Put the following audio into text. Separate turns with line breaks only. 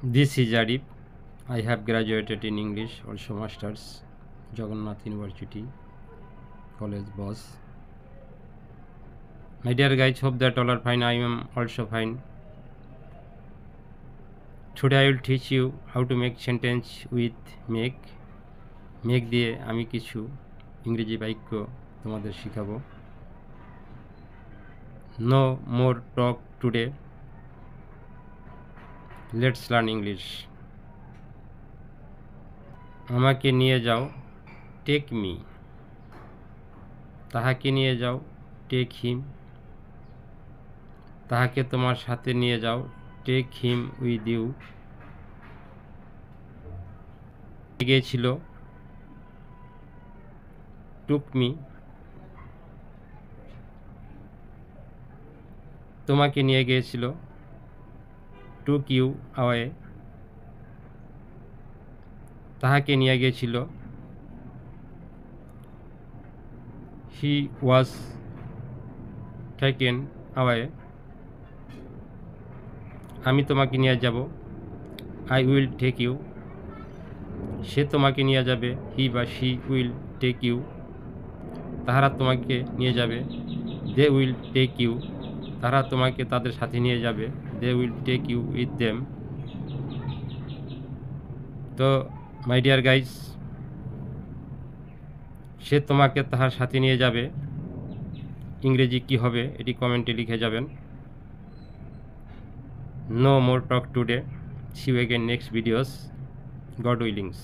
This is Arif. I have graduated in English, also Masters, Jagannath University, College Boss. My dear guys, hope that all are fine. I am also fine. Today I will teach you how to make sentence with make. Make দিয়ে আমি কিছু ইংরেজি বাক্য তোমাদের শিখাবো। No more talk today. Let's learn English. আমাকে নিয়ে যাও, টেক মি। তাহাকে নিয়ে যাও, টেক হিম। তাহাকে তোমার সাথে নিয়ে যাও, টেক হিম উইথ ইউ। গিয়েছিল, টুক মি। তোমাকে নিয়ে গিয়েছিল, টুক ইউ আওয়ে। তাহাকে নিয়ে গিয়েছিল, হি ওয়াজ টেকেন আওয়ে। আমি তোমাকে নিয়ে যাব, আই উইল টেক ইউ। সে তোমাকে নিয়ে যাবে, হি বা শি উইল টেক ইউ। তাহারা তোমাকে নিয়ে যাবে, দে উইল টেক ইউ। তারা তোমাকে তাদের সাথে নিয়ে যাবে, they will take you with them. তো মাই ডিয়ার গাইস, সে তোমাকে তাহার সাথে নিয়ে যাবে ইংরেজি কি হবে এটি কমেন্টে লিখে যাবেন। No more talk today. See you again next videos. God willings.